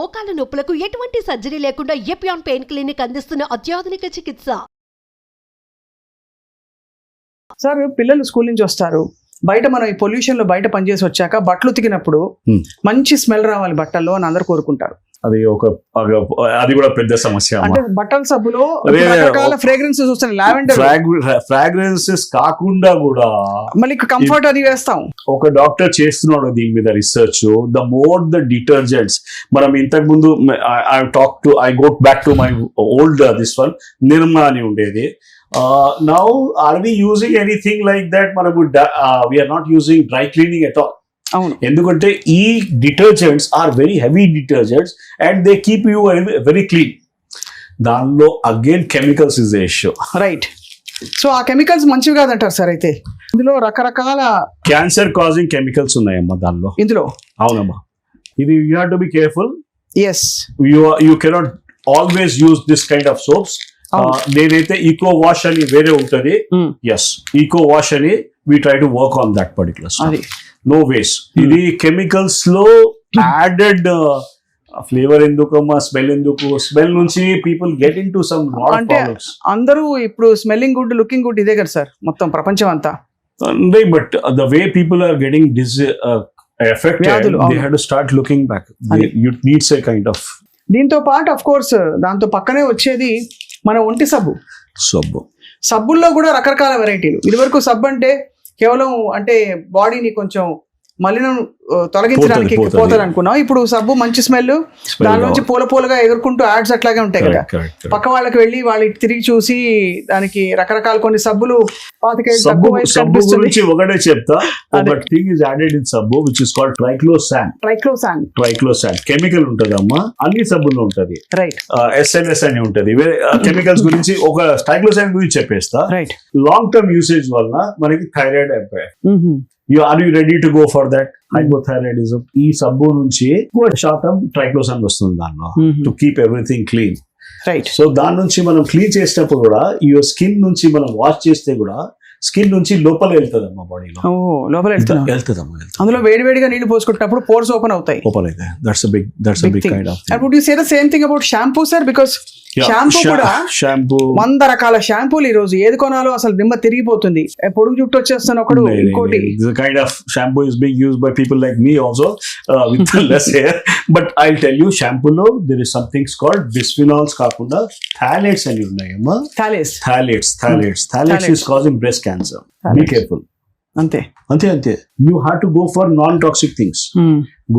మోకాల నొప్పులకు ఎటువంటి సర్జరీ లేకుండా ఎపియాన్ పెయిన్ క్లినిక్ అందిస్తున్న అత్యాధునిక చికిత్స. సార్ పిల్లలు స్కూల్ నుంచి వస్తారు, బయట మనం ఈ పొల్యూషన్ లో బయట పనిచేసి వచ్చాక బట్టలు ఉతికినప్పుడు మంచి స్మెల్ రావాలి బట్టల్లో అని అందరు కోరుకుంటారు. అది కూడా పెద్ద సమస్య. అంటే బట్టల సబ్బులో రకరకాల ఫ్రేగ్రెన్సెస్ వస్తాయి, లావెండర్ ఫ్రాగ్రెన్సెస్ కాకుండా కూడా మళ్ళీ కంఫర్ట్ అది వేస్తాం. ఒక డాక్టర్ చేస్తున్నాడు దీని మీద research. The more the detergents, మనం ఇంతకు ముందు I go back to my old this one Nirma అని ఉండేది. Now are we using anything like that? We are not using dry cleaning at all. ఎందుకంటే ఈ detergents are very heavy detergents and they keep you very clean. దానిలో again chemicals is the issue, right? So ఆ chemicals మంచివి కాదంటారు sir. అయితే ఇందులో రకరకాల cancer causing chemicals ఉన్నాయమ్మా దానిలో. ఇందులో అవునమ్మా, ఇది you have to be careful. Yes, you cannot always use this kind of soaps. నేనైతే ఈకో వాష్ అని వేరే ఉంటది. ఎస్, ఈకో వాష్ అని we try to work on that particular stuff. No waste. ఇది కెమికల్స్ లో యాడెడ్ ఫ్లేవర్ ఎందుకమ్మా, smell ఎందుకు? స్మెల్ నుంచి people get in to some అంటే అందరూ ఇప్పుడు స్మెల్లింగ్ గుడ్, లుకింగ్ గుడ్ ఇదే కదా సార్ మొత్తం ప్రపంచం అంతా. But the way people are getting affected, they have to start looking back. You need a kind of. దీంతో పాటు ఆఫ్ కోర్స్ దాంతో పక్కనే వచ్చేది మన ఒంటి సబ్బుల్లో కూడా రకరకాల వెరైటీలు. ఇదివరకు సబ్బు అంటే కేవలం అంటే బాడీని కొంచెం మలినం తొలగించడానికి పోతుంది అనుకున్నాం. ఇప్పుడు సబ్బు మంచి స్మెల్, దాని నుంచి పూలగా ఎగురుకుంటూ యాడ్స్ అట్లాగే ఉంటాయి కదా. పక్క వాళ్ళకి వెళ్ళి వాళ్ళకి తిరిగి చూసి దానికి రకరకాల కొన్ని సబ్బులు ఒకటే చెప్తా. ట్రైక్లోసాన్ కెమికల్ ఉంటది అమ్మా, అన్ని సబ్బుల్లో ఉంటది. SLS అని ఉంటది. కెమికల్స్ గురించి ఒక ట్రైక్లోసాన్ గురించి చెప్పేస్తా. లాంగ్ టర్మ్ యూసేజ్ వల్ల మనకి థైరాయిడ్ అయిపోయాయి. Are you ready to go for that? Hypothyroidism. ఈ సబ్బు నుంచి ఎక్కువ శాతం ట్రైక్లోసాన్ వస్తుంది దానిలో, to keep everything clean. So దాని నుంచి మనం క్లీన్ చేసినప్పుడు కూడా ఈ స్కిన్ నుంచి మనం వాష్ చేస్తే కూడా స్కిన్ నుంచి లోపల వెళ్తుంది అమ్మా, బాడీలో లోపల వెళ్తుంది. అందులో వేడివేడిగా నీళ్లు పోసుకుంటున్నప్పుడు పోర్స్ ఓపెన్ అవుతాయి. That's a big kind of thing. And would you say the same thing about shampoo, sir? Because shampoo కూడా 100 రకాల షాంపూలు ఈ రోజు ఏది కొనాలో అసలు దిమ్మ తిరిగిపోతుంది. పొడుగు జుట్టు వచ్చేస్తాను ఒకడు, ఇంకోటి. The kind of shampoo is being used by people like me also with less hair. But I'll tell you, shampoo లో there is something called bisphenols కాకుండా phthalates అని ఉన్నాయమ్మా. Phthalates is causing breast cancer. Be careful. అంతే. You have to go for non-toxic things.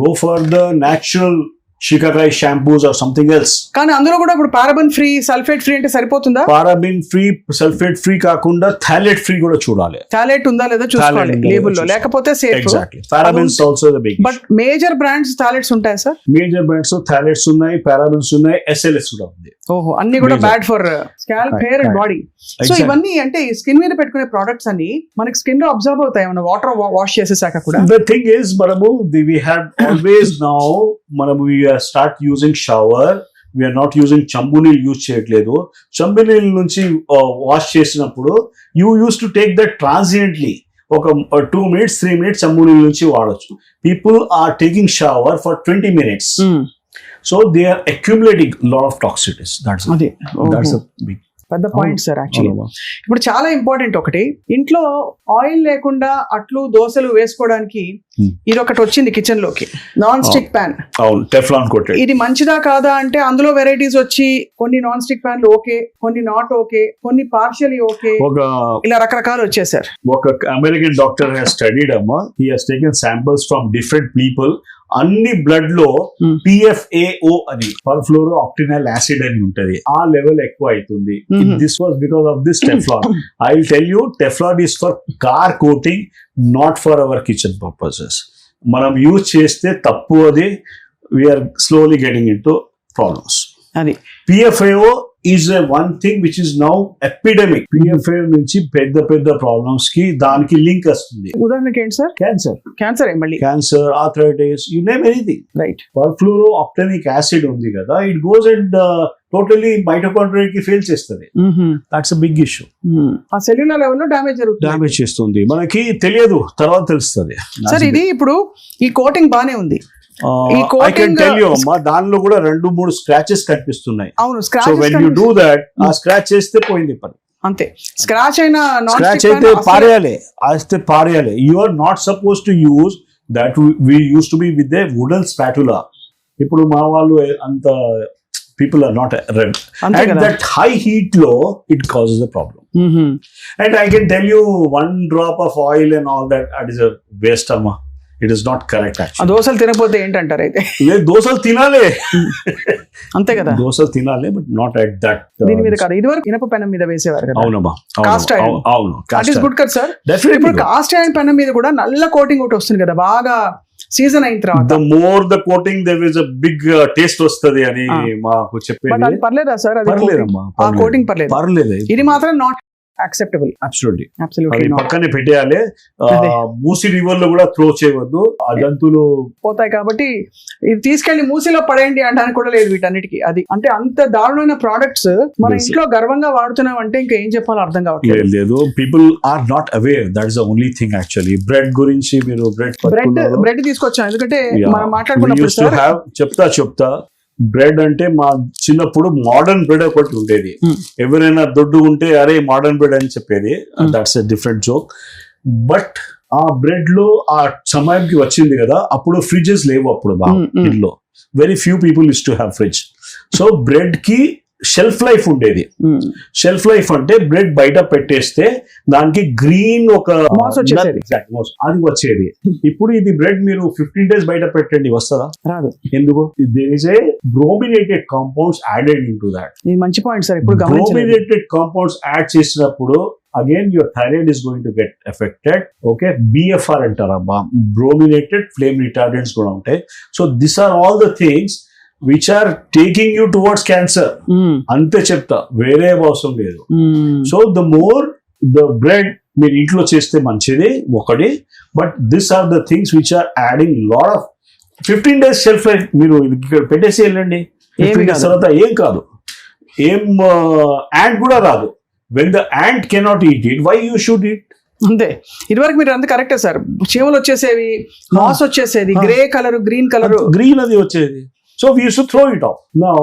Go for the natural shikakai shampoos or something else. కానీ అందులో కూడా ఇప్పుడు paraben free, sulphate free అంటే సరిపోతుందా? పారాబెన్ ఫ్రీ, సల్ఫేట్ ఫ్రీ కాకుండా థాలేట్ ఫ్రీ కూడా చూడాలి. థాలేట్ ఉందా లేదా చూసుకోవాలి లేబుల్ లో, లేకపోతే safe. Exactly. Parabens also the big. But major brands phthalates ఉంటాయి సార్. మేజర్ బ్రాండ్స్ థాలేట్స్ ఉన్నాయి, పారాబెన్స్ ఉన్నాయి, SLS కూడా ఉంది. అన్ని కూడా bad for scalp, hair and body. So ఇవన్నీ అంటే స్కిన్ మీద పెట్టుకునే ప్రొడక్ట్స్ అన్ని మనకి స్కిన్ లో అబ్జర్వ్ అవుతాయి మన వాటర్ వాష్ చేసేసాక కూడా. ద థింగ్ ఇస్ మనము we have always now మనము we start using shower, we are not using చంబు నీళ్ళు యూజ్ చేయట్లేదు. చంబు నీళ్ళ నుంచి వాష్ చేసినప్పుడు you used to take that transiently. ఒక 2 minutes 3 minutes చంబు నీళ్ళ నుంచి వాడొచ్చు. People are taking shower for 20 minutes. So they are accumulating a lot of toxins. That's a big పెద్ద పాయింట్ సార్. యాక్చువల్లీ ఇప్పుడు చాలా ఇంపార్టెంట్ ఒకటి, ఇంట్లో ఆయిల్ లేకుండా అట్లు దోశలు వేసుకోవడానికి ఇది ఒకటి వచ్చింది కిచెన్ లోకి, non stick pan. Teflon coated. ఇది మంచిదా కాదా అంటే అందులో వెరైటీస్ వచ్చి కొన్ని నాన్ స్టిక్ ప్యాన్లు ఓకే, కొన్ని నాట్ ఓకే, కొన్ని పార్షియలీ ఓకే, ఇలా రకరకాలు వచ్చేసారు. ఒక అమెరికన్ డాక్టర్ హ్యాస్ స్టడీడ్ అమ్మా, he has taken samples from different people. అన్ని బ్లడ్ లో PFAO అని, పర్ఫ్లోరో ఆక్టినల్ యాసిడ్ అని ఉంటది, ఆ లెవెల్ ఎక్కువ అవుతుంది. This was because of this Teflon. I will tell you, Teflon is for car coating, not for our kitchen purposes. మనం use చేస్తే తప్పు, అది we are slowly getting in to problems. అది PFAO is a one thing which is now epidemic. PFAO నుంచి పెద్ద problems కి దానికి link వస్తుంది. ఉదాహరణకి ఏంటి సార్? క్యాన్సర్ మళ్ళీ cancer, arthritis, you name anything. Right. Perfluoro octanoic acid ఉంది కదా, it goes and totally mitochondria కి ఫెయిల్ చేస్తుంది. That's a big issue. ఆ సెల్యులర్ లెవెల్ లో డ్యామేజ్ చేస్తుంది, మనకి తెలియదు, తర్వాత తెలుస్తుంది. సార్ ఇది ఇప్పుడు ఈ కోటింగ్ బానే ఉంది, ఈ I can coating- tell you అమ్మా, దానిలో కూడా 2-3 స్క్రాచెస్ కనిపిస్తున్నాయి. అవును so when you scratch do that, ఆ స్క్రాచ్ చేస్తే పోయింది పని. అంతే స్క్రాచ్ అయినా స్క్రాచ్ అయితే పారేయాలి, అయితే పారేయాలి. You are not suppose to use that. We use to be with a wooden spatula. ఇప్పుడు మా వాళ్ళు అంత పీపుల్ ఆర్ నాట్ రెడ్. అంతే At కదా. that high heat low, it causes a problem. And I can tell you, 1 drop of oil and all that, that is a waste, amma. It is not correct ఆ actually. దోశలు తినకపోతే ఏంటంటారు అయితే? దోసలు తినాలి, అంతే కదా. దోసలు తినాలి, బట్ నాట్ అట్ దట్. దీని మీద కాదు, ఇదివరకు ఇనప పెనం మీద వేసేవారు కదా. అవునమ్మా, Cast iron. అవును, దట్ ఈస్ గుడ్ కదా సార్. డెఫినెట్లీ. ఇప్పుడు కాస్ట్ ఐరన్ పెనం మీద కూడా నల్ల కోటింగ్ ఒకటి వస్తుంది కదా, బాగా సీజన్ అయిన తర్వాత. The more the coating there is a big taste వస్తది అని మాకు బట్ చెప్పేది. అది పర్లేదా సార్? అది పర్లేదమ్మా, ఆ కోటింగ్ పర్లేదు. పర్లేదు. ఇది మాత్రం నాట్ యాక్సెప్టబుల్. అబ్సల్యూట్లీ. అబ్సల్యూట్లీ అది నాట్. పక్కనే పెట్టేయాలి. అదే. మూసి రివర్ లో కూడా త్రో చేయవద్దు. ఆ జంతువులు పోతాయి కాబట్టి ఇది తీసుకెళ్లి మూసిలో పడేయండి అనడానికి కూడా లేదు వీటన్నిటికి. అది అంటే అంత దారుణమైన ప్రోడక్ట్స్ మన Yes, sir. ఇంట్లో గర్వంగా వాడుతున్నాం అంటే ఇంకా ఏం చెప్పాలో అర్థం కావట్లేదు. లేదు. People are not aware. That is the only thing actually. Bread గురించి మీరు బ్రెడ్ తీసుకొచ్చాం ఎందుకంటే మనం మాట్లాడుకున్నప్పుడు సార్ చెప్తా బ్రెడ్ అంటే మా చిన్నప్పుడు మోడర్న్ బ్రెడ్ ఒకటి ఉండేది. Hmm. ఎవరైనా దొడ్డు ఉంటే అరే మోడర్న్ బ్రెడ్ అని చెప్పేది. That's a different joke. But ఆ బ్రెడ్ లో ఆ సమయానికి వచ్చింది కదా, అప్పుడు ఫ్రిడ్జెస్ లేవు అప్పుడు బాగా ఇంట్లో. Very few people is to have fridge. So bread కి షెల్ఫ్ లైఫ్ ఉండేది. షెల్ఫ్ లైఫ్ అంటే బ్రెడ్ బయట పెట్టేస్తే దానికి గ్రీన్ ఒక Moss వచ్చేసేది. moss అది వచ్చేది. ఇప్పుడు ఇది బ్రెడ్ మీరు 15 days బయట పెట్టండి, వస్తుందా? రాదు. ఎందుకు? There is a brominated compounds added in to that. ఇది మంచి పాయింట్ సార్, ఇప్పుడు గమనించలేదు. బ్రోమినేటెడ్ కాంపౌండ్స్ యాడ్ చేసినప్పుడు again your thyroid is going to get affected. Okay, BFR అంటారమ్మా, బ్రోమినేటెడ్ ఫ్లేమ్ రిటార్డెంట్స్ కూడా ఉంటాయి. So this are all the things which are taking you towards cancer. అంతే చెప్తా, వేరే అవసరం లేదు. So the more the bread మీరు ఇంట్లో చేస్తే మంచిది ఒకటి. But this are the things which are adding lot of 15 days shelf life. మీరు ఇక్కడ పెట్టేసి వెళ్ళండి, 15 days తర్వాత ఏం కాదు, ఏం యాంట్ కూడా రాదు. When the ant cannot eat it, why you should eat? అంతే. ఇదివరకు మీరు అంత కరెక్టే సార్, చీమలు వచ్చేసేవి, మాస్ వచ్చేసేది, grey colour, green colour, green అది వచ్చేది. So we use to throw it off. Now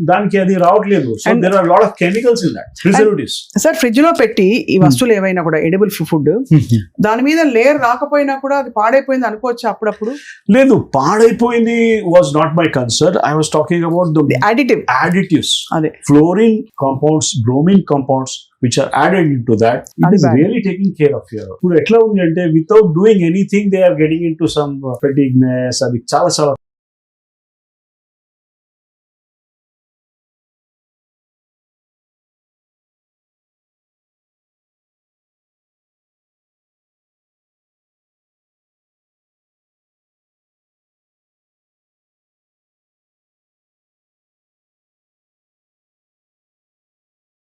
దానికి అది రావట్లేదు. So there are lot of chemicals in that, preservatives. Sir fridge లో పెట్టి ఈ వస్తువులు ఏవైనా కూడా ఎడిబుల్ ఫుడ్ దాని మీద లేయర్ రాకపోయినా కూడా అది పాడైపోయింది అనుకోవచ్చు అప్పుడప్పుడు? లేదు, పాడైపోయింది was not my concern. I was talking about the additive additives, అదే fluorine compounds, bromine compounds which are added into that. It is bad. really taking care of your. ఇప్పుడు ఎట్లా ఉంది అంటే without doing anything they are getting into some fatigueness. అది చాలా